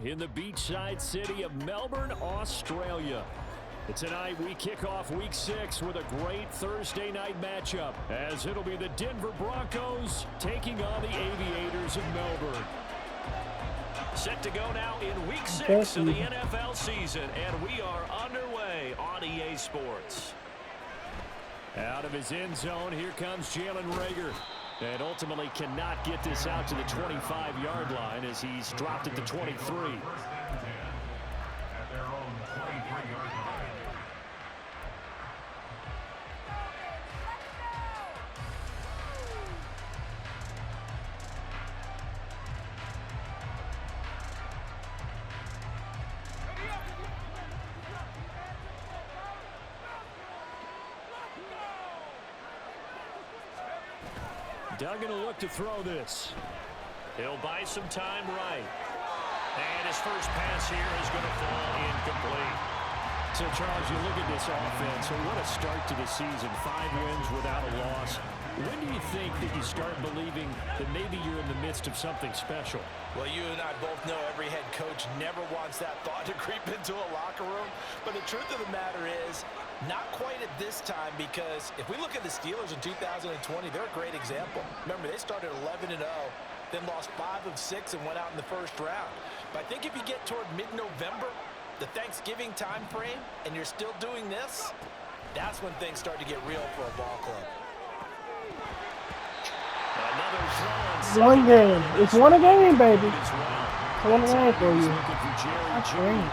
in the beachside city of Melbourne, Australia. Tonight we kick off Week 6 with a great Thursday night matchup, as it'll be the Denver Broncos taking on the Aviators of Melbourne. Set to go now in Week 6 of the NFL season, and we are underway on EA Sports. Out of his end zone, here comes Jalen Reagor. And ultimately cannot get this out to the 25-yard line as he's dropped at the 23. Duggan will look to throw this. He'll buy some time right. And his first pass here is going to fall incomplete. So, Charles, you look at this offense, so what a start to the season. 5 wins without a loss. When do you think that you start believing that maybe you're in the midst of something special? Well, you and I both know every head coach never wants that thought to creep into a locker room. But the truth of the matter is, not quite at this time, because if we look at the Steelers in 2020, they're a great example. Remember, they started 11-0, then lost 5 of 6 and went out in the first round. But I think if you get toward mid-November, the Thanksgiving time frame, and you're still doing this, that's when things start to get real for a ball club. One game. It's one a game, baby. One a game for you. That's great.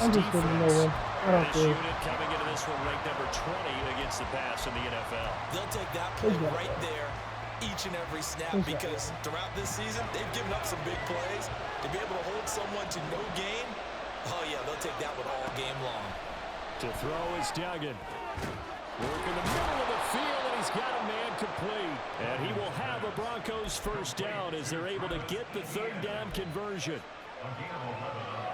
I'm just gonna know him. I don't care. Coming into this one ranked number 20 against the pass in the NFL. They'll take that play right there each and every snap, because throughout this season, they've given up some big plays. To be able to hold someone to no gain, oh yeah, they'll take that one all game long. To throw is Duggan. Work in the middle of the field, and he's got a man complete. And he will have a Broncos first down as they're able to get the third down conversion.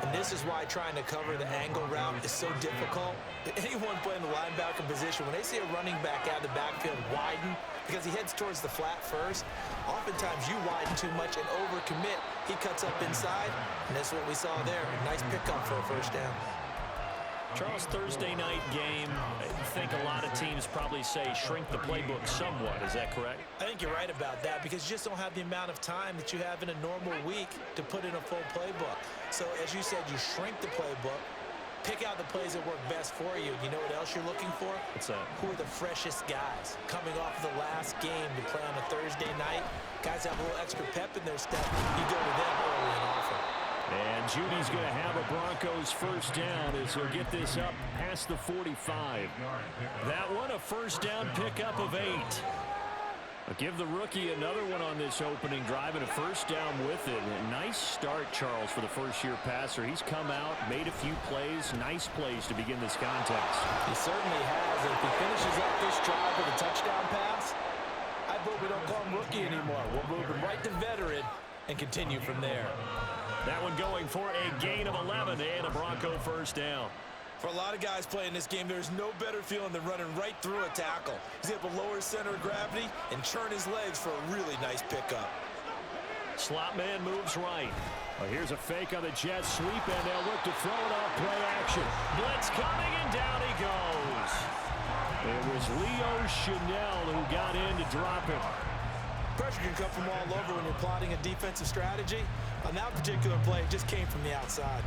And this is why trying to cover the angle route is so difficult. Anyone playing the linebacker position, when they see a running back out of the backfield widen, because he heads towards the flat first, oftentimes you widen too much and overcommit. He cuts up inside, and that's what we saw there. A nice pickup for a first down. Charles, Thursday night game, I think a lot of teams probably say shrink the playbook somewhat. Is that correct? I think you're right about that, because you just don't have the amount of time that you have in a normal week to put in a full playbook. So, as you said, you shrink the playbook, pick out the plays that work best for you. You know what else you're looking for? What's that? Who are the freshest guys coming off the last game to play on a Thursday night? Guys have a little extra pep in their step. You go to them early and often. And Judy's going to have a Broncos first down as he'll get this up past the 45. That one, a first down pickup of 8. I'll give the rookie another one on this opening drive and a first down with it. A nice start, Charles, for the first-year passer. He's come out, made a few plays, nice plays to begin this contest. He certainly has. And if he finishes up this drive with a touchdown pass, I hope we don't call him rookie anymore. We'll move him right to veteran and continue from there. That one going for a gain of 11 and a Bronco first down. For a lot of guys playing this game, there's no better feeling than running right through a tackle. He's able to lower his center of gravity and churn his legs for a really nice pickup. Slot man moves right. Well, here's a fake on the jet sweep, and they'll look to throw it off play action. Blitz coming, and down he goes. It was Leo Chanel who got in to drop him. Pressure can come from all over when you're plotting a defensive strategy. On that particular play, it just came from the outside.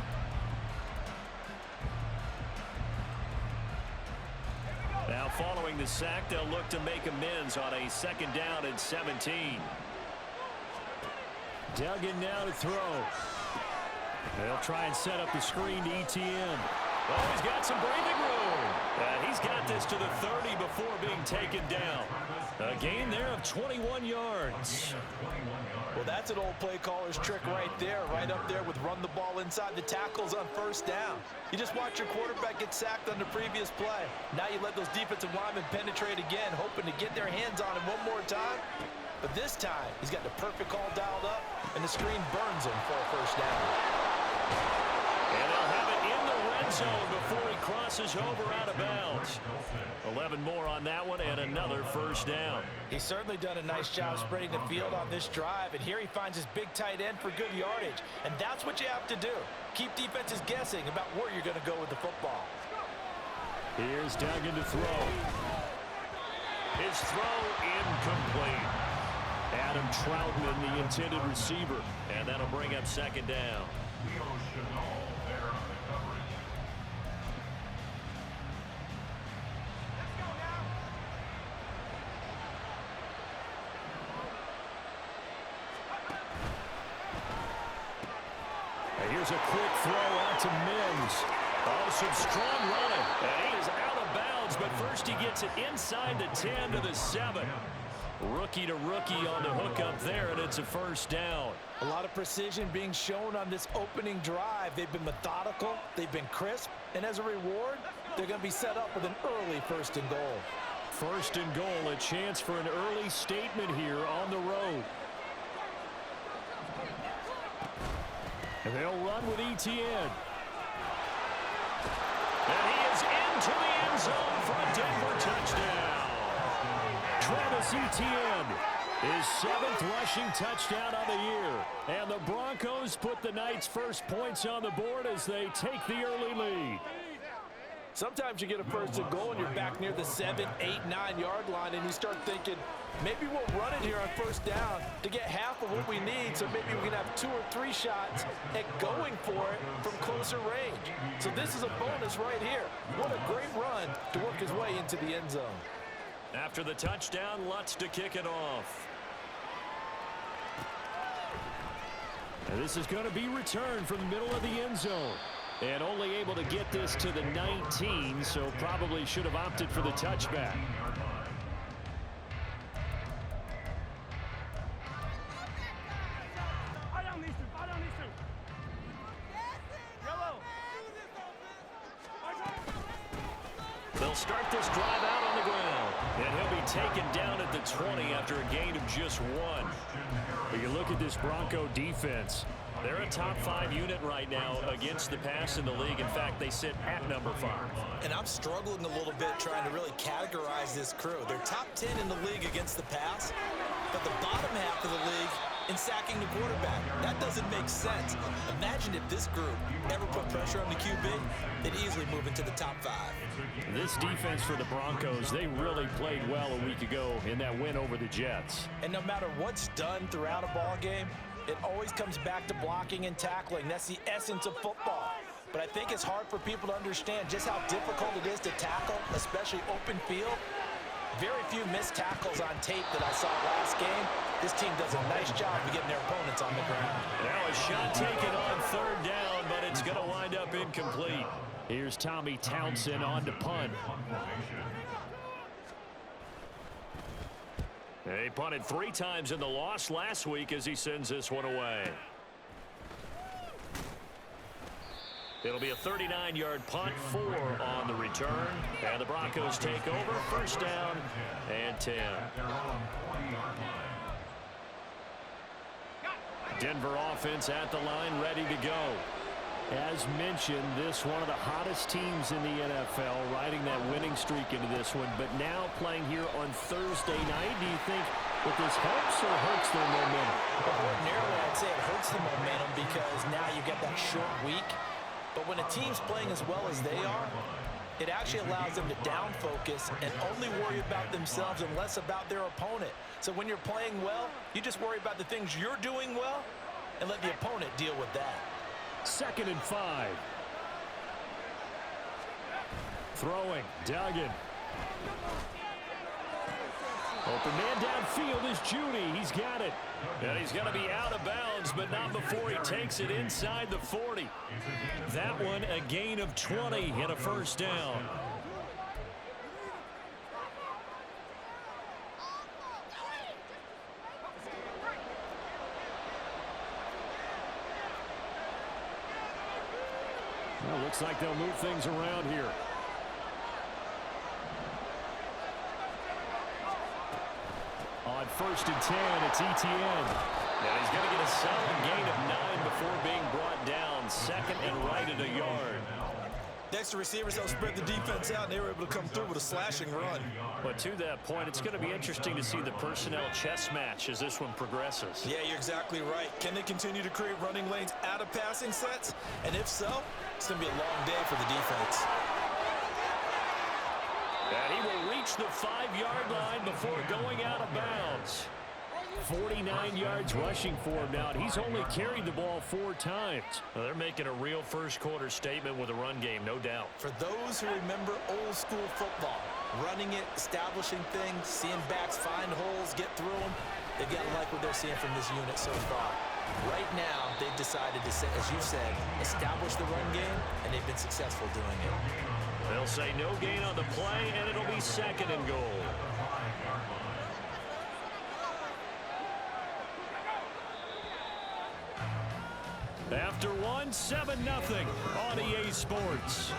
Now following the sack, they'll look to make amends on a second down and 17. Duggan now to throw. They'll try and set up the screen to ETN. Oh, he's got some breathing room. He's got this to the 30 before being taken down. A gain there of 21 yards. Well, that's an old play caller's trick right there, right up there with run the ball inside the tackles on first down. You just watch your quarterback get sacked on the previous play. Now you let those defensive linemen penetrate again, hoping to get their hands on him one more time. But this time, he's got the perfect call dialed up, and the screen burns him for a first down. And they'll have it in the red end zone before he crosses over out of bounds. 11 more on that one and another first down. He's certainly done a nice job spreading the field on this drive, and here he finds his big tight end for good yardage. And that's what you have to do. Keep defenses guessing about where you're going to go with the football. Here's Duggan to throw. His throw incomplete. Adam Troutman, the intended receiver, and that'll bring up second down. And here's a quick throw out to Mims. Oh, some strong running. And he is out of bounds, but first he gets it inside the 10 to the 7. Rookie to rookie on the hook up there, and it's a first down. A lot of precision being shown on this opening drive. They've been methodical, they've been crisp, and as a reward, they're going to be set up with an early first and goal. First and goal, a chance for an early statement here on the road. And they'll run with Etienne. And he is into the end zone for a Denver touchdown. Travis Etienne, his 7th rushing touchdown of the year. And the Broncos put the night's first points on the board as they take the early lead. Sometimes you get a first and goal and you're back near the 7, 8, 9-yard line, and you start thinking, maybe we'll run it here on first down to get half of what we need, so maybe we can have 2 or 3 shots at going for it from closer range. So this is a bonus right here. What a great run to work his way into the end zone. After the touchdown, Lutz to kick it off. And this is going to be returned from the middle of the end zone. And only able to get this to the 19, so probably should have opted for the touchback. They'll start this drive out on the ground. And he'll be taken down at the 20 after a gain of just 1. But you look at this Bronco defense. They're a top 5 unit right now against the pass in the league. In fact, they sit at number 5. And I'm struggling a little bit trying to really categorize this crew. They're top 10 in the league against the pass, but the bottom half of the league in sacking the quarterback. That doesn't make sense. Imagine if this group ever put pressure on the QB, they'd easily move into the top 5. This defense for the Broncos, they really played well a week ago in that win over the Jets. And no matter what's done throughout a ball game, it always comes back to blocking and tackling. That's the essence of football. But I think it's hard for people to understand just how difficult it is to tackle, especially open field. Very few missed tackles on tape that I saw last game. This team does a nice job of getting their opponents on the ground. Now a shot taken on 3rd down, but it's going to wind up incomplete. Here's Tommy Townsend on to punt. He punted 3 times in the loss last week as he sends this one away. It'll be a 39-yard punt, 4 on the return. And the Broncos take over, first down and 10. Denver offense at the line, ready to go. As mentioned, this one of the hottest teams in the NFL, riding that winning streak into this one, but now playing here on Thursday night. Do you think that this helps or hurts their momentum? Ordinarily, I'd say it hurts the momentum because now you get that short week. But when a team's playing as well as they are, it actually allows them to down focus and only worry about themselves and less about their opponent. So when you're playing well, you just worry about the things you're doing well and let the opponent deal with that. 2nd and 5. Throwing, Duggan. Open man downfield is Judy. He's got it. And he's going to be out of bounds, but not before he takes it inside the 40. That one a gain of 20 and a first down. Well, looks like they'll move things around here. On 1st and 10, it's Etienne. And he's going to get a solid gain of 9 before being brought down. 2nd and right at a yard. the receivers helped spread the defense out, and they were able to come through with a slashing run. But to that point, it's going to be interesting to see the personnel chess match as this one progresses. Yeah, you're exactly right. Can they continue to create running lanes out of passing sets? And if so, it's going to be a long day for the defense. And he will reach the 5-yard line before going out of bounds. 49 yards rushing for him now, and he's only carried the ball 4 times. Well, they're making a real first-quarter statement with a run game, no doubt. For those who remember old-school football, running it, establishing things, seeing backs find holes, get through them, they've got to like what they're seeing from this unit so far. Right now, they've decided to, as you said, establish the run game, and they've been successful doing it. They'll say no gain on the play, and it'll be 2nd and goal. After one, 7-0 on EA Sports.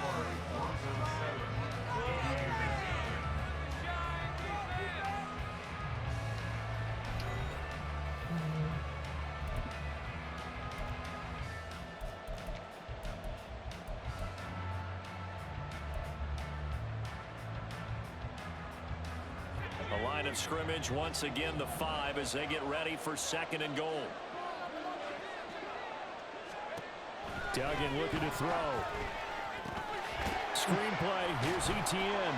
The line of scrimmage once again the 5 as they get ready for 2nd and goal. Duggan looking to throw. Screenplay. Here's ETN.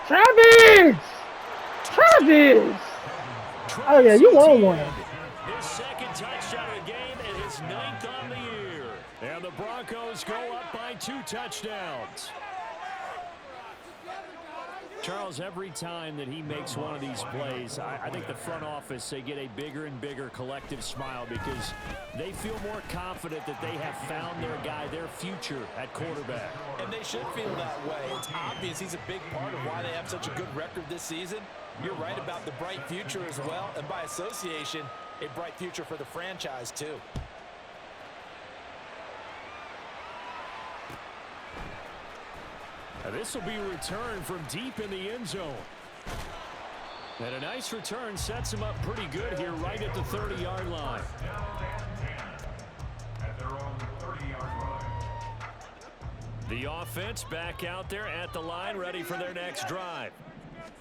Travis! Travis! Oh, yeah, you won one. His 2nd touchdown of the game and his 9th on the year. And the Broncos go up by 2 touchdowns. Charles, every time that he makes one of these plays, I think the front office, they get a bigger and bigger collective smile because they feel more confident that they have found their guy, their future at quarterback. And they should feel that way. It's obvious he's a big part of why they have such a good record this season. You're right about the bright future as well, and by association, a bright future for the franchise too. This will be a return from deep in the end zone. And a nice return sets him up pretty good here right at the 30-yard line. The offense back out there at the line, ready for their next drive.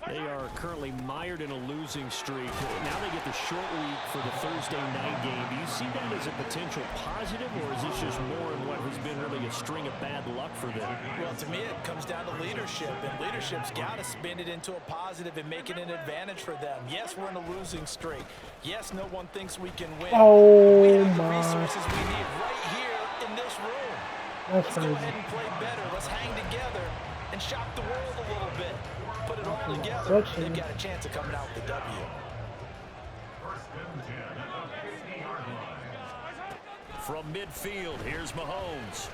They are currently mired in a losing streak. Now they get the short week for the Thursday night game. Do you see that as a potential positive, or is this just more in what has been really a string of bad luck for them? Well, to me, it comes down to leadership, and leadership's got to spin it into a positive and make it an advantage for them. Yes, we're in a losing streak. Yes, no one thinks we can win. Oh, we have the resources we need right here in this room. Let's go ahead and play better. Let's hang together and shock the world a little bit. Put it all together. They've got a chance of coming out with the W. From midfield, here's Mahomes.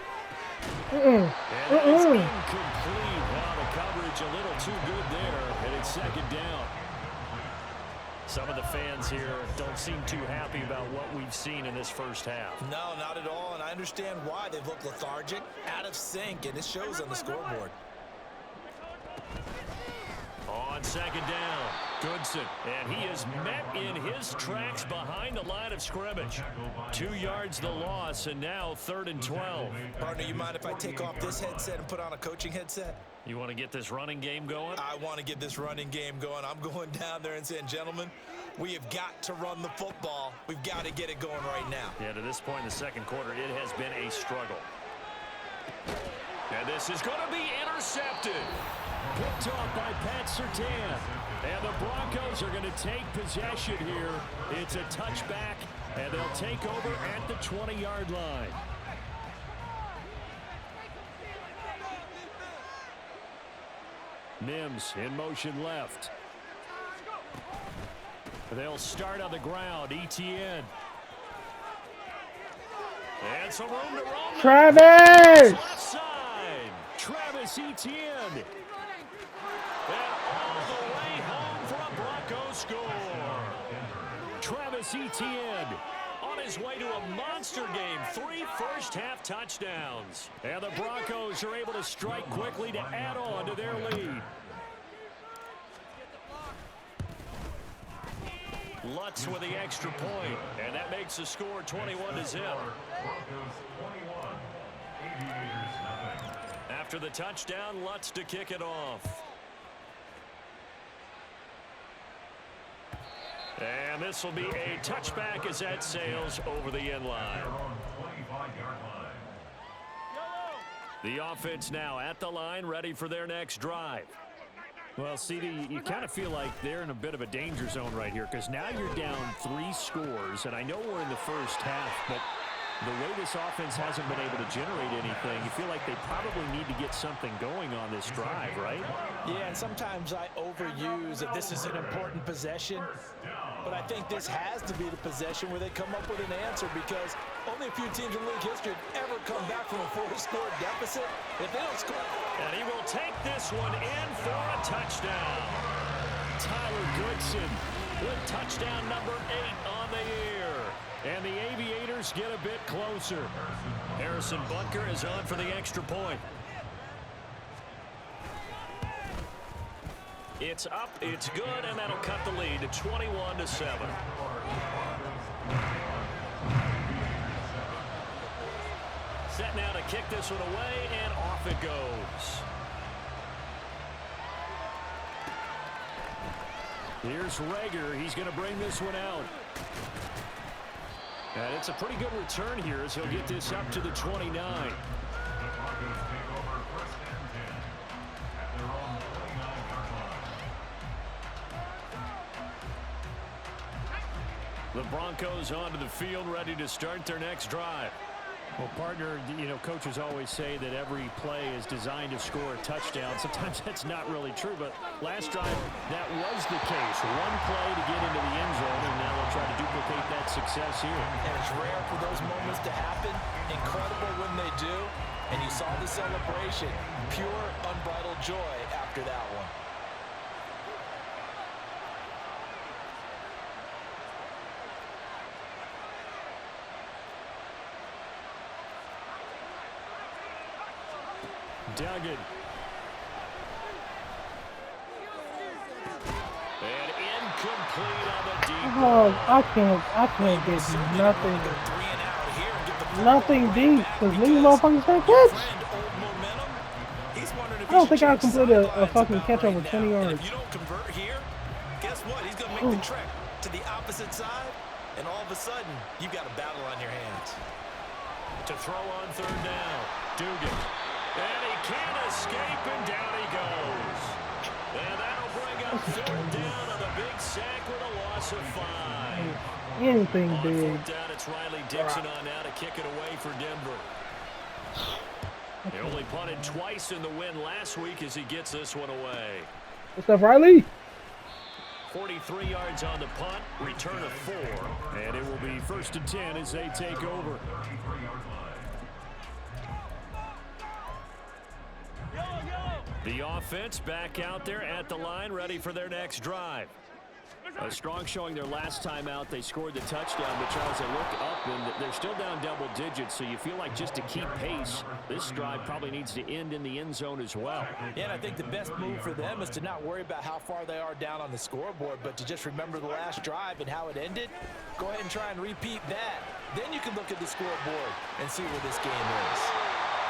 And it's incomplete. Wow, the coverage a little too good there, and it's 2nd down. Some of the fans here don't seem too happy about what we've seen in this first half. No, not at all, and I understand why. They've looked lethargic, out of sync, and it shows on the scoreboard. On 2nd down, Goodson, and he is met in his tracks behind the line of scrimmage. 2 yards the loss, and now 3rd and 12. Partner, you mind if I take off this headset and put on a coaching headset? You want to get this running game going? I want to get this running game going. I'm going down there and saying, gentlemen, we have got to run the football. We've got to get it going right now. Yeah, to this point in the 2nd quarter, it has been a struggle. And this is going to be intercepted. Picked off by Pat Surtain. And the Broncos are going to take possession here. It's a touchback, and they'll take over at the 20-yard line. Mims in motion left. They'll start on the ground. ETN. And some room to roam. Travis! Left side. Travis Etienne. And all the way home for a Broncos score. Travis Etienne on his way to a monster game. 3 first-half touchdowns. And the Broncos are able to strike quickly to add on to their lead. Lutz with the extra point, and that makes the score 21-0. After the touchdown, Lutz to kick it off. And this will be a touchback as that sails over the end line. The offense now at the line, ready for their next drive. Well, CD, you kind of feel like they're in a bit of a danger zone right here because now you're down 3 scores, and I know we're in the first half, but the way this offense hasn't been able to generate anything, you feel like they probably need to get something going on this drive, right? Yeah, and sometimes I overuse that this is an important possession, but I think this has to be the possession where they come up with an answer because only a few teams in league history have ever come back from a 4-score deficit if they don't score. And he will take this one in for a touchdown. Tyler Goodson with touchdown number 8 on the year. And the Aviators get a bit closer. Harrison Butker is on for the extra point. It's up, it's good, and that'll cut the lead to 21-7. Set now to kick this one away, and off it goes. Here's Rager. He's going to bring this one out. And it's a pretty good return here as he'll get this up to the 29. The Broncos onto the field, ready to start their next drive. Well, partner, you know, coaches always say that every play is designed to score a touchdown. Sometimes that's not really true, but last drive, that was the case. One play to get into the end zone, and now they'll try to duplicate that success here. And it's rare for those moments to happen. Incredible when they do. And you saw the celebration. Pure, unbridled joy after that one. Duggan. And incomplete on the deep. Oh, I can't get nothing deep because these motherfuckers can't catch. I don't think I completed a fucking catch over 20 yards. If you don't convert here, guess what? He's going to make the trek to the opposite side, and all of a sudden, you've got a battle on your hands. To throw on third down. Dugan. And he can't escape, and down he goes. And that'll bring up third down on the big sack with a loss of 5. Anything on big. fourth down, it's Riley Dixon on now to kick it away for Denver. He only punted twice in the win last week as he gets this one away. What's up, Riley? 43 yards on the punt, return of 4, and it will be 1st and 10 as they take over. The offense back out there at the line, ready for their next drive. A strong showing their last time out. They scored the touchdown, but Charles, they look up, and they're still down double digits, so you feel like just to keep pace, this drive probably needs to end in the end zone as well. Yeah, and I think the best move for them is to not worry about how far they are down on the scoreboard, but to just remember the last drive and how it ended. Go ahead and try and repeat that. Then you can look at the scoreboard and see where this game is.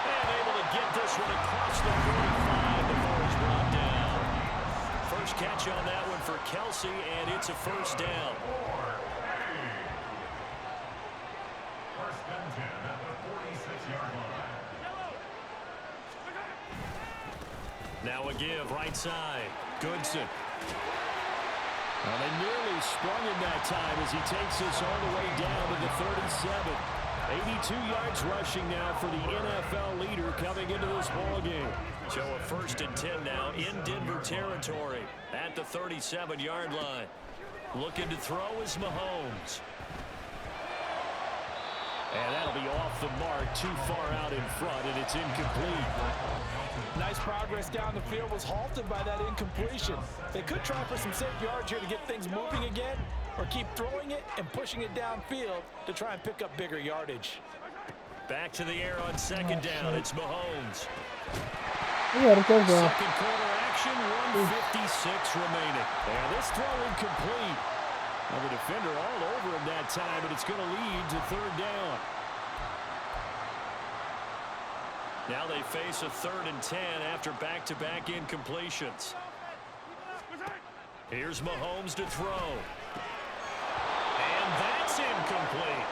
And able to get this one across the 45 before he's brought down. First catch on that one for Kelsey, and it's a first down. Now a give, right side. Goodson. Well, they nearly sprung him that time as he takes this all the way down to the 37. 82 yards rushing now for the NFL leader coming into this ballgame. So a 1st and 10 now in Denver territory at the 37-yard line. Looking to throw is Mahomes. And that'll be off the mark, too far out in front, and it's incomplete. Nice progress down the field was halted by that incompletion. They could try for some safe yards here to get things moving again, or keep throwing it and pushing it downfield to try and pick up bigger yardage. Back to the air on 2nd down. It's Mahomes. Yeah, it goes off. Second quarter action, 1:56 remaining. And this throw incomplete. Well, the defender all over him that time, but it's going to lead to 3rd down. Now they face a 3rd and 10 after back-to-back incompletions. Here's Mahomes to throw. And that's incomplete.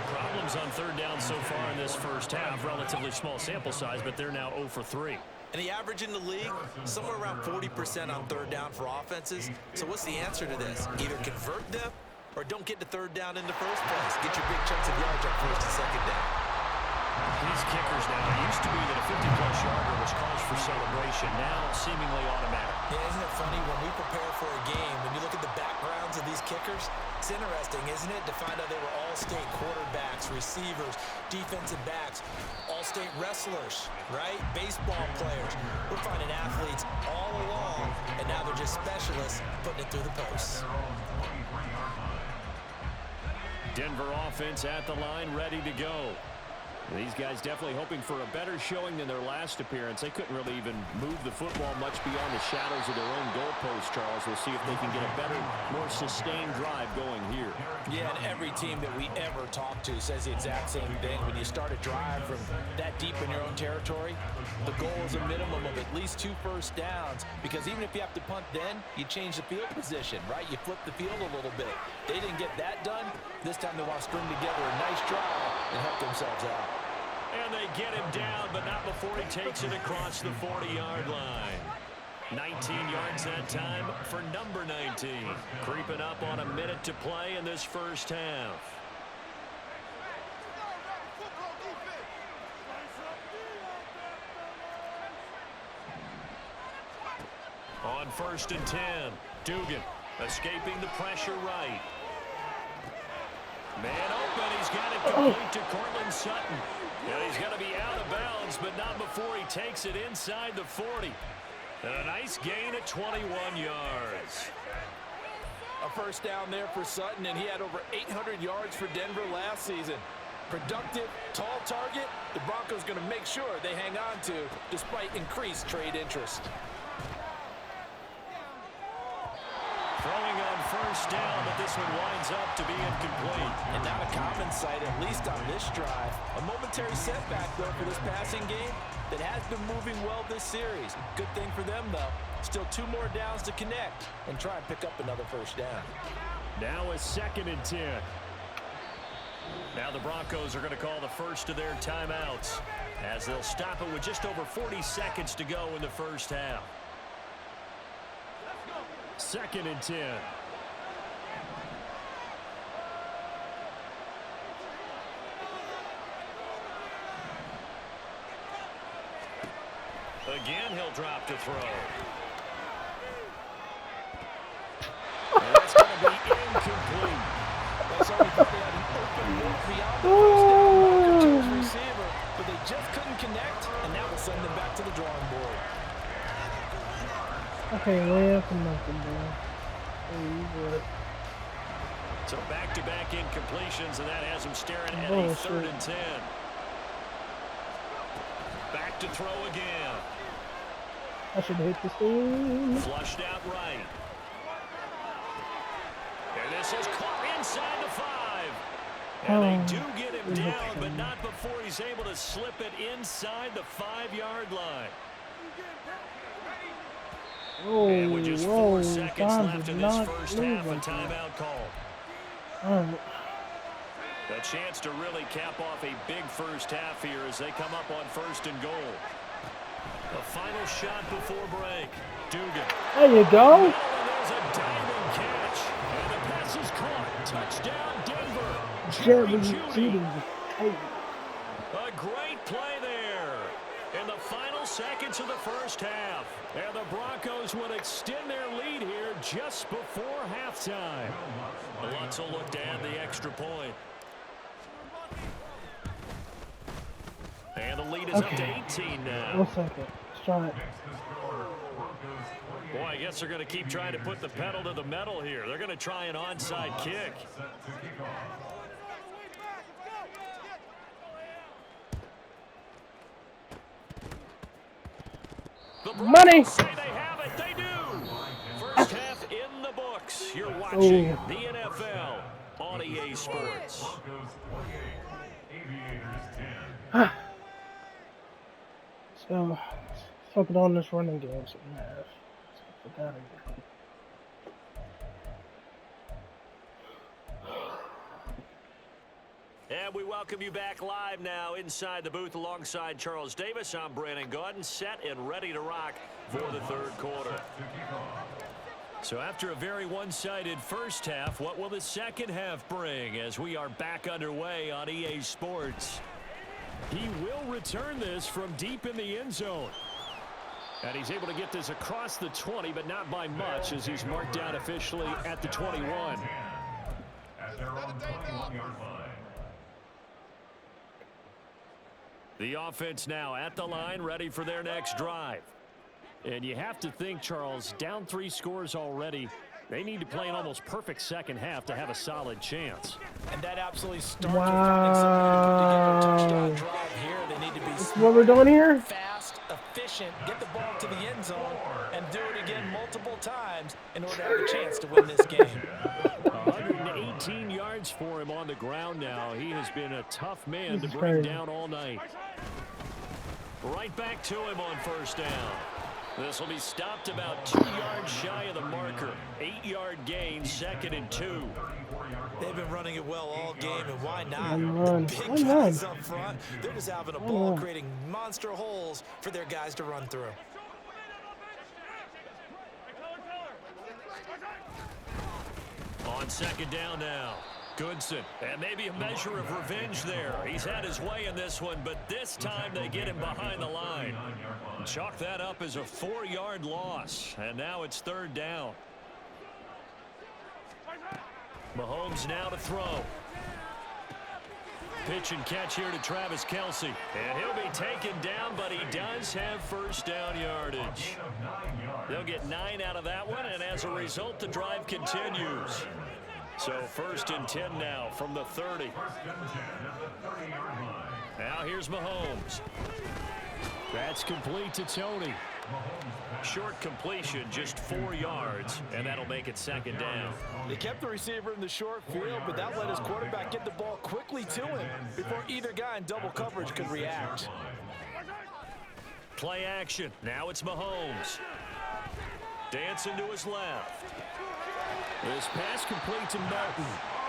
Problems on 3rd down so far in this first half. Relatively small sample size, but they're now 0 for 3. And the average in the league, somewhere around 40% on 3rd down for offenses. So what's the answer to this? Either convert them or don't get the 3rd down in the first place. Get your big chunks of yards on 1st and 2nd down. These kickers now, it used to be that a 50-plus yarder was cause for celebration. Now seemingly automatic. Yeah, isn't it funny when we prepare for a game, when you look at the backgrounds of these kickers, it's interesting, isn't it, to find out they were all-state quarterbacks, receivers, defensive backs, all-state wrestlers, right? Baseball players. We're finding athletes all along, and now they're just specialists putting it through the posts. Denver offense at the line, ready to go. These guys definitely hoping for a better showing than their last appearance. They couldn't really even move the football much beyond the shadows of their own goalpost, Charles. We'll see if they can get a better, more sustained drive going here. Yeah, and every team that we ever talk to says the exact same thing. When you start a drive from that deep in your own territory, the goal is a minimum of at least 2 first downs, because even if you have to punt then, you change the field position, right? You flip the field a little bit. They didn't get that done. This time they want to string together a nice drive and help themselves out. And they get him down, but not before he takes it across the 40-yard line. 19 yards that time for number 19. Creeping up on a minute to play in this first half. On 1st and 10, Dugan escaping the pressure right. Man open, he's got it complete to Cortland Sutton. And he's going to be out of bounds, but not before he takes it inside the 40. And a nice gain at 21 yards. A first down there for Sutton, and he had over 800 yards for Denver last season. Productive, tall target, the Broncos going to make sure they hang on to despite increased trade interest. Throwing on 1st down, but this one winds up to be incomplete. And not a common sight, at least on this drive. A momentary setback, though, for this passing game that has been moving well this series. Good thing for them, though. Still 2 more downs to connect and try and pick up another first down. Now a 2nd and 10. Now the Broncos are going to call the first of their timeouts as they'll stop it with just over 40 seconds to go in the first half. 2nd and 10. Again, he'll drop to throw. And that's going to be incomplete. That's already thought they had an open look beyond the first down marker to his receiver, but they just couldn't connect, and that will send them back to the drawing board. Okay, way for nothing, bro. So back-to-back incompletions, and that has him staring at a 3rd and 10. Back to throw again. I should hit this thing. Flushed out right. And this is caught inside the 5. And they do get him down, but not before he's able to slip it inside the 5-yard line. And with just 4 seconds left in this first half, a timeout call. A chance to really cap off a big first half here as they come up on 1st and goal. A final shot before break. Dugan. There you go. And there's a diving catch. And the pass is caught. Touchdown, Denver. Jerry Jeudy. A great play there in the final seconds of the first half. And the Broncos would extend their lead here just before halftime. Lutz will look to add the extra point. And the lead is up to 18 now. 1 second. Let's try it. Boy, I guess they're going to keep trying to put the pedal to the metal here. They're going to try an onside kick. Money! Say they have it. They do. First half in the books. You're watching the NFL on EA Sports. Focus on this running game. So we have. Forgot again. And we welcome you back live now inside the booth alongside Charles Davis. I'm Brandon Gaudin, set and ready to rock for the third quarter. So after a very one-sided first half, what will the second half bring as we are back underway on EA Sports? He will return this from deep in the end zone. And he's able to get this across the 20, but not by much as he's marked down officially at the 21. The offense now at the line, ready for their next drive. And you have to think, Charles, down 3 scores already. They need to play an almost perfect second half to have a solid chance. And that absolutely starts with finding somebody to put together a touchdown drive here. They need to be smart, what we're doing here? Fast, efficient, get the ball to the end zone, and do it again multiple times in order to have a chance to win this game. 118 yards for him on the ground now. He has been a tough man to bring down all night. Right back to him on first down. This will be stopped about 2 yards shy of the marker. 8-yard gain, 2nd and 2. They've been running it well all game, and why not? The big guys up front, they're just having a ball, creating monster holes for their guys to run through. On second down now, Goodson. And maybe a measure of revenge there. He's had his way in this one, but this time they get him behind the line. Chalk that up as a 4-yard loss, and now it's third down. Mahomes now to throw. Pitch and catch here to Travis Kelce. And he'll be taken down, but he does have first down yardage. They'll get 9 out of that one, and as a result, the drive continues. So 1st and 10 now from the 30. Now here's Mahomes. That's complete to Tony. Short completion, just 4 yards, and that'll make it second down. They kept the receiver in the short field, but that let his quarterback get the ball quickly to him before either guy in double coverage could react. Play action. Now it's Mahomes. Dancing to his left. This pass complete to Melton.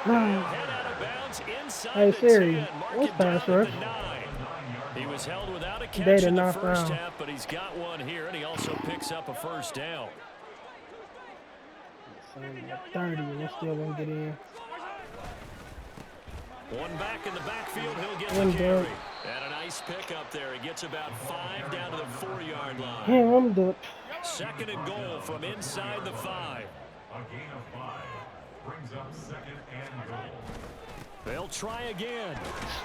He'll head out of bounds inside the 10. Mark it down at the 9. He was held without a catch in the first half, but he's got one here, and he also picks up a first down. 30, and they still won't get in. One back in the backfield, he'll get the carry. And a nice pick up there. He gets about 5 down to the 4-yard line. Yeah, I'm done. 2nd and goal from inside the 5. A gain of 5 brings up 2nd and goal. They'll try again.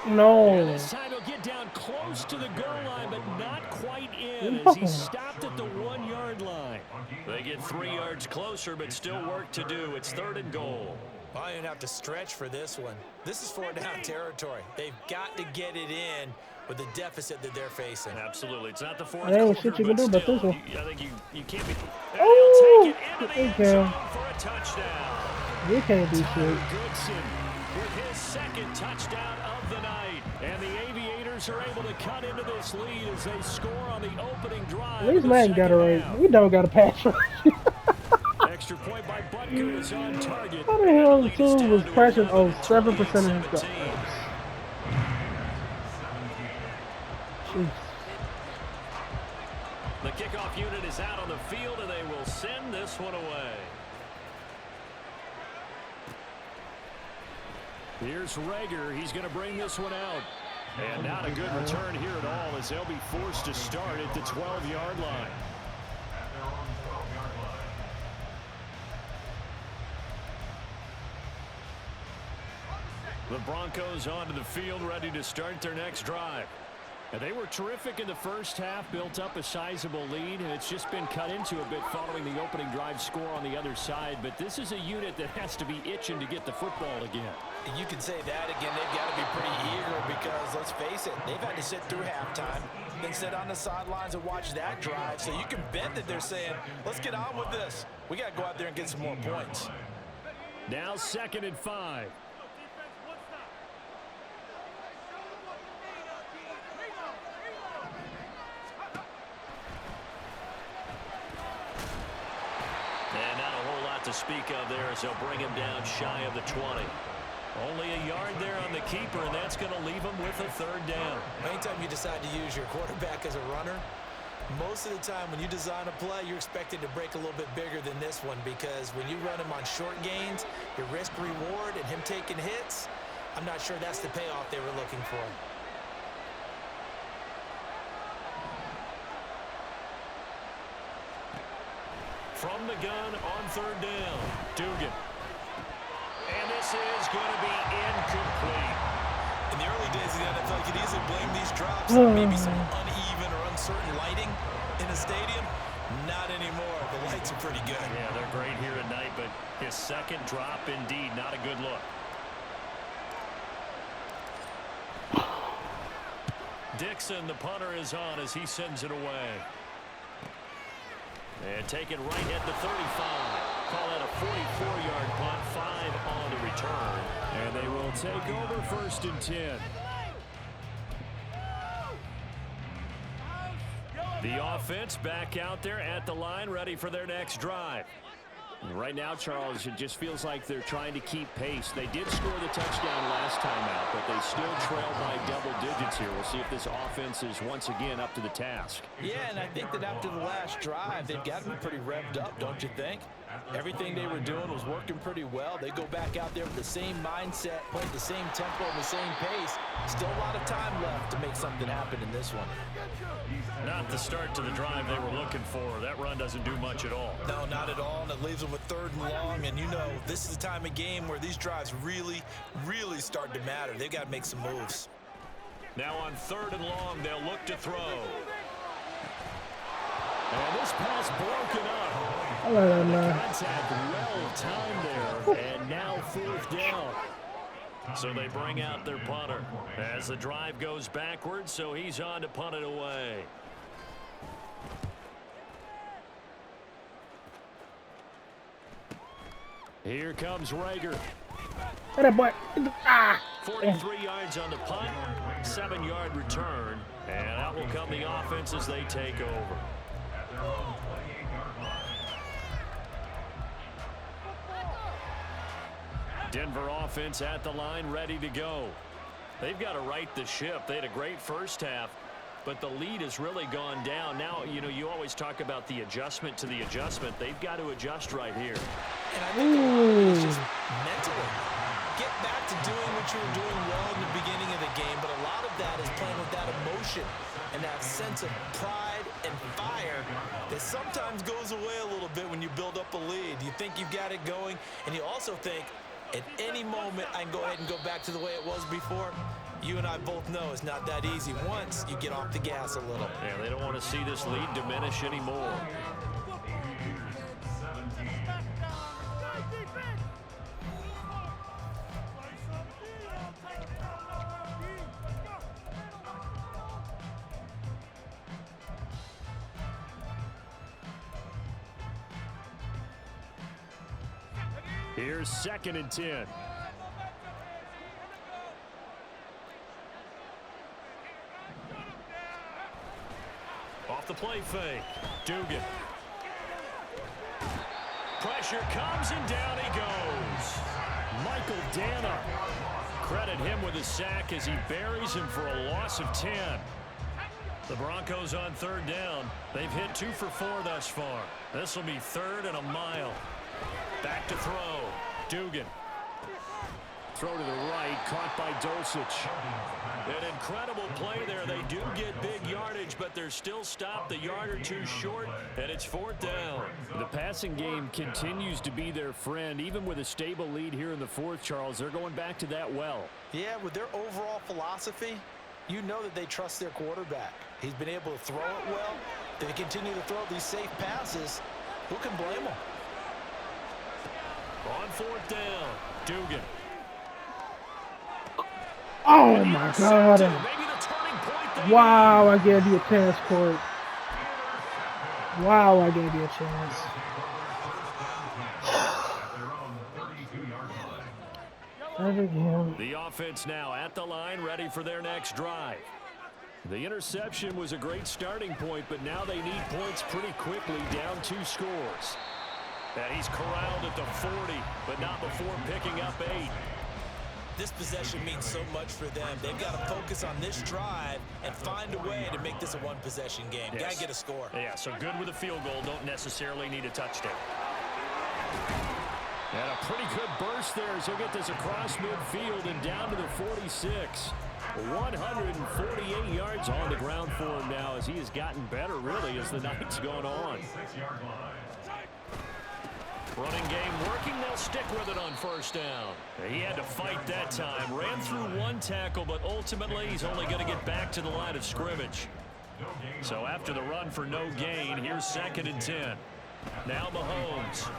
No. And this time he'll get down close to the goal line, but not quite in as he stopped at the 1-yard line. They get 3 yards closer, but still work to do. It's 3rd and goal. I didn't have to stretch for this one. This is 4-down territory. They've got to get it in with the deficit that they're facing. Absolutely. It's not the 4th quarter, but do still, about this one. I think you can't be. Oh, He'll take it into the end zone for a touchdown. You can't do shit. Goodson with his 2nd touchdown of the night. And the Aviators are able to cut into this lead as they score on the opening drive. At least Matt got it right. We don't got a pass rush. Extra point by Butker is on target. How the hell the team was pressured? Oh, 7% of his stuff. The kickoff unit is out on the field, and they will send this one away. Here's Rager. He's going to bring this one out. And not a good return here at all as they'll be forced to start at the 12-yard line. The Broncos onto the field, ready to start their next drive. And they were terrific in the first half, built up a sizable lead, and it's just been cut into a bit following the opening drive score on the other side. But this is a unit that has to be itching to get the football again. You can say that again. They've got to be pretty eager because, let's face it, they've had to sit through halftime, then sit on the sidelines and watch that drive. So you can bet that they're saying, let's get on with this. We got to go out there and get some more points. Now 2nd and 5. to speak of there as they'll bring him down shy of the 20. Only a yard there on the keeper, and that's going to leave him with a third down. Anytime you decide to use your quarterback as a runner, most of the time when you design a play, you're expected to break a little bit bigger than this one, because when you run him on short gains, your risk-reward and him taking hits, I'm not sure that's the payoff they were looking for. From the gun on third down, Dugan. And this is going to be incomplete. In the early days of the NFL, you could easily blame these drops on maybe some uneven or uncertain lighting in a stadium. Not anymore. The lights are pretty good. Yeah, they're great here at night, but his second drop, indeed, not a good look. Dixon, the punter, is on as he sends it away. And taken right at the 35. Call that a 44-yard punt, 5 on the return. And they will take over 1st and 10. The offense back out there at the line, ready for their next drive. Right now, Charles, it just feels like they're trying to keep pace. They did score the touchdown last time out, but they still trail by double digits here. We'll see if this offense is once again up to the task. Yeah, and I think that after the last drive, they've got to be pretty revved up, don't you think? Everything they were doing was working pretty well. They go back out there with the same mindset, playing the same tempo and the same pace. Still a lot of time left to make something happen in this one. Not the start to the drive they were looking for. That run doesn't do much at all. No, not at all, and it leaves them with 3rd and long. And you know, this is the time of game where these drives really, really start to matter. They've got to make some moves. Now on 3rd and long, they'll look to throw. And this pass broken up. Contact well timed there, and now 4th down. So they bring out their punter as the drive goes backwards, so he's on to punt it away. Here comes Rager. 43 yards on the punt, 7-yard return, and out will come the offense as they take over. Denver offense at the line, ready to go. They've got to right the ship. They had a great first half, but the lead has really gone down. Now, you know, you always talk about the adjustment to the adjustment. They've got to adjust right here. And I think it's just mentally. Get back to doing what you were doing well in the beginning of the game, but a lot of that is playing with that emotion and that sense of pride and fire that sometimes goes away a little bit when you build up a lead. You think you've got it going, and you also think, at any moment, I can go ahead and go back to the way it was before. You and I both know it's not that easy once you get off the gas a little. Yeah, they don't want to see this lead diminish anymore. Here's 2nd and 10. Off the play fake. Dugan. Pressure comes and down he goes. Michael Dana. Credit him with a sack as he buries him for a loss of 10. The Broncos on 3rd down. They've hit 2 for 4 thus far. This will be 3rd and a mile. Back to throw. Dugan. Throw to the right, caught by Dulcich. An incredible play there. They do get big yardage, but they're still stopped a yard or 2 short, and it's 4th down. The passing game continues to be their friend. Even with a stable lead here in the 4th, Charles, they're going back to that well. Yeah, with their overall philosophy, you know that they trust their quarterback. He's been able to throw it well. They continue to throw these safe passes. Who can blame them? On 4th down, Dugan. Oh my God. Wow, I gave you a chance, Court. Wow, I gave you a chance. The offense now at the line, ready for their next drive. The interception was a great starting point, but now they need points pretty quickly, down 2 scores. And he's corralled at the 40, but not before picking up 8. This possession means so much for them. They've got to focus on this drive and find a way to make this a one-possession game. Yes. Got to get a score. Yeah, so good with a field goal. Don't necessarily need a touchdown. And a pretty good burst there as he'll get this across midfield and down to the 46. 148 yards on the ground for him now as he has gotten better, really, as the night's gone on. 6-yard line. Running game working. They'll stick with it on first down. He had to fight that time. Ran through one tackle, but ultimately he's only going to get back to the line of scrimmage. So after the run for no gain, here's 2nd and 10. Now Mahomes.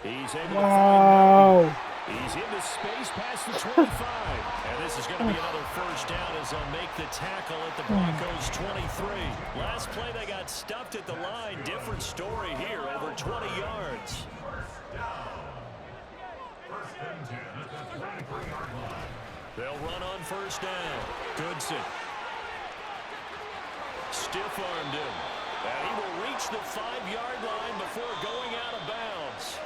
He's able to find He's into space past the 25. And this is going to be another first down as they'll make the tackle at the Broncos 23. Last play they got stuffed at the line. Different story here, over 20 yards. They'll run on first down. Goodson. Stiff-armed him. And he will reach the 5-yard line before going out of bounds.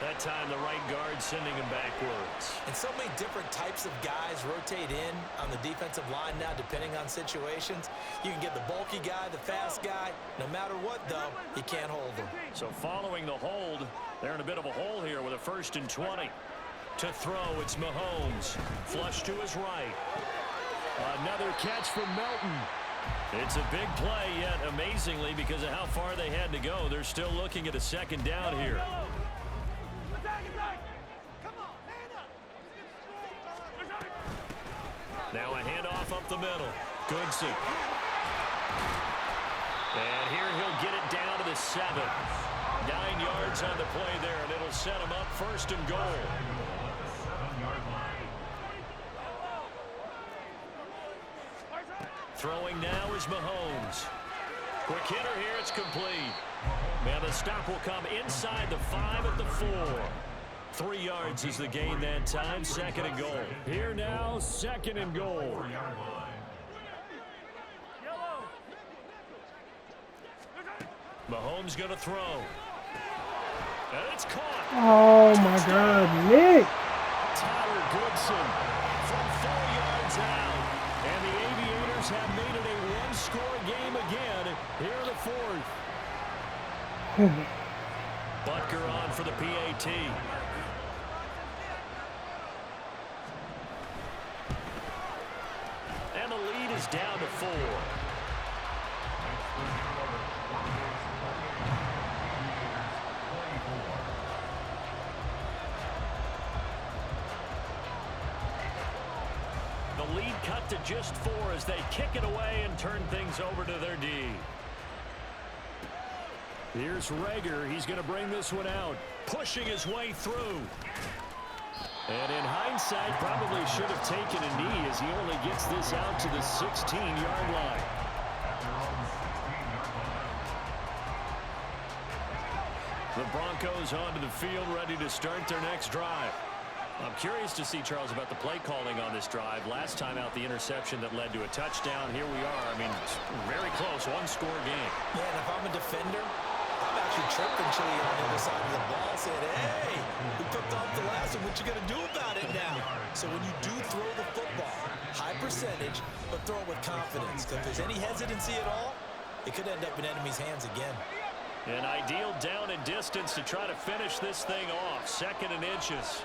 That time the right guard sending him backwards. And so many different types of guys rotate in on the defensive line now depending on situations. You can get the bulky guy, the fast guy. No matter what, though, he can't hold them. So following the hold, they're in a bit of a hole here with a 1st and 20. To throw, it's Mahomes. Flush to his right. Another catch from Melton. It's a big play, yet amazingly, because of how far they had to go, they're still looking at a 2nd down here. Now a handoff up the middle. Goodson. And here he'll get it down to the 7. 9 yards on the play there, and it'll set him up 1st and goal. Throwing now is Mahomes. Quick hitter here, it's complete. Now the stop will come inside the 5 at the 4. 3 yards is the gain that time. 2nd and goal. Here now, 2nd and goal. Mahomes going to throw. And it's caught. Oh, my God, Nick. Tyler Goodson from 4 yards out. And the Aviators have made it a one-score game again here in the 4th. Butker on for the PAT. And the lead is down to 4. The lead cut to just 4 as they kick it away and turn things over to their D. Here's Rager. He's going to bring this one out, pushing his way through. And in hindsight, probably should have taken a knee as he only gets this out to the 16-yard line. The Broncos onto the field, ready to start their next drive. I'm curious to see, Charles, about the play calling on this drive. Last time out, the interception that led to a touchdown. Here we are. I mean, very close, one-score game. Yeah, and if I'm a defender, I'm actually tripping Chili on the other side of the ball, saying, hey, we picked off the last one. What you going to do about it now? So when you do throw the football, high percentage, but throw it with confidence. Because if there's any hesitancy at all, it could end up in enemy's hands again. An ideal down and distance to try to finish this thing off. 2nd and inches.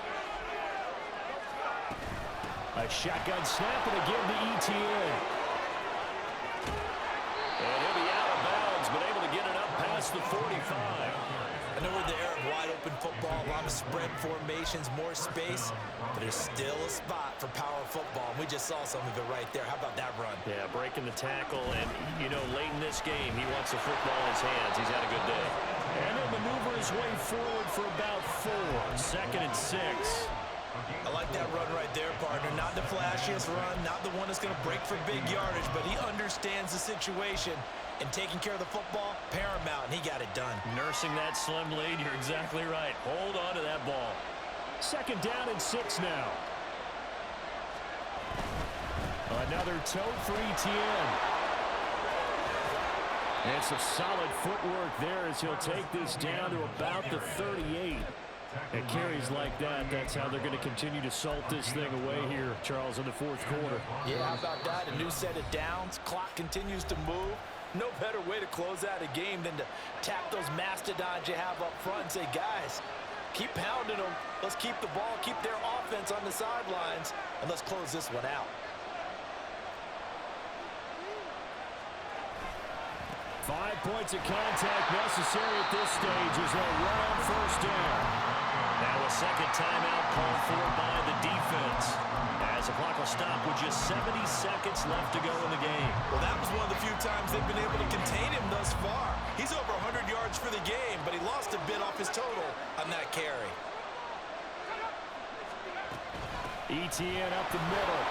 A shotgun snap and a give to ETN. And he'll be out of bounds, but able to get it up past the 45. I know we're in the era of wide-open football, a lot of spread formations, more space, but there's still a spot for power football, and we just saw some of it right there. How about that run? Yeah, breaking the tackle, and, you know, late in this game, he wants the football in his hands. He's had a good day. And he'll maneuver his way forward for about 4. 2nd and 6. I like that run right there, partner. Not the flashiest run, not the one that's going to break for big yardage, but he understands the situation, and taking care of the football, paramount, and he got it done. Nursing that slim lead, you're exactly right. Hold on to that ball. 2nd down and 6 now. Another toe for ETN. And some solid footwork there as he'll take this down to about the 38. And carries like that, that's how they're going to continue to salt this thing away here, Charles, in the fourth quarter. Yeah, how about that? A new set of downs. Clock continues to move. No better way to close out a game than to tap those mastodons you have up front and say, guys, keep pounding them. Let's keep the ball, keep their offense on the sidelines, and let's close this one out. 5 points of contact necessary at this stage as they'll run on first down. Now a second timeout called for by the defense, as the clock will stop with just 70 seconds left to go in the game. Well, that was one of the few times they've been able to contain him thus far. He's over 100 yards for the game, but he lost a bit off his total on that carry. ETN up the middle.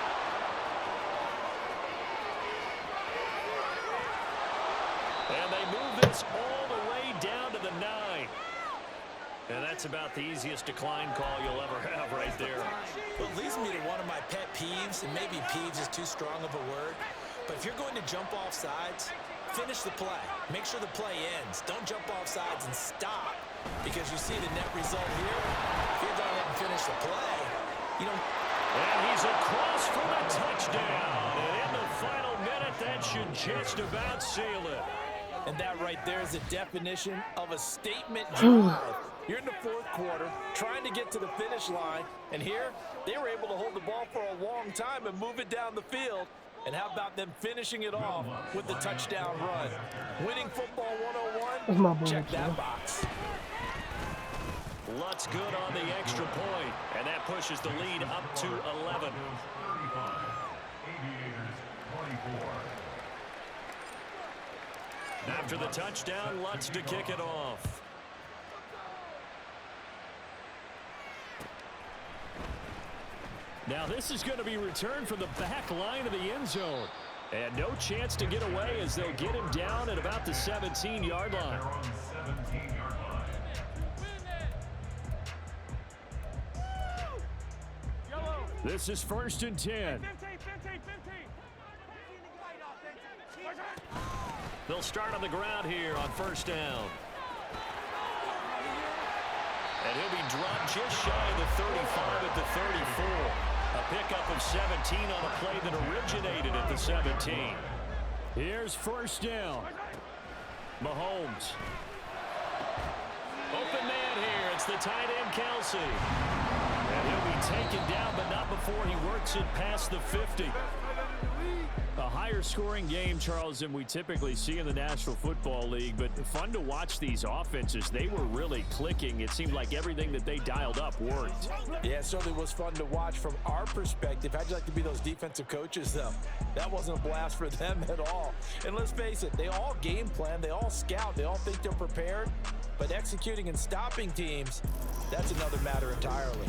And they move this all the way down to the 9. And that's about the easiest decline call you'll ever have right there. Well, it leads me to one of my pet peeves, and maybe peeves is too strong of a word, but if you're going to jump off sides, finish the play. Make sure the play ends. Don't jump off sides and stop, because you see the net result here. If you're going to finish the play, you don't... And he's across for the touchdown. And in the final minute, that should just about seal it. And that right there is the definition of a statement drive. You're in the fourth quarter, trying to get to the finish line, and here they were able to hold the ball for a long time and move it down the field. And how about them finishing it off with the touchdown run? Winning football 101, check that box. Lutz good on the extra point, and that pushes the lead up to 11. After the touchdown, Lutz to kick it off. Now this is going to be returned from the back line of the end zone. And no chance to get away as they'll get him down at about the 17-yard line. This is 1st and 10. They'll start on the ground here on first down. And he'll be dropped just shy of the 35 at the 34. A pickup of 17 on a play that originated at the 17. Here's first down. Mahomes. Open man here. It's the tight end, Kelsey. And he'll be taken down, but not before he works it past the 50. A higher scoring game, Charles, than we typically see in the National Football League, but fun to watch these offenses. They were really clicking. It seemed like everything that they dialed up worked. Yeah, it certainly was fun to watch from our perspective. How'd you like to be those defensive coaches, though? That wasn't a blast for them at all. And let's face it, they all game plan, they all scout, they all think they're prepared, but executing and stopping teams, that's another matter entirely.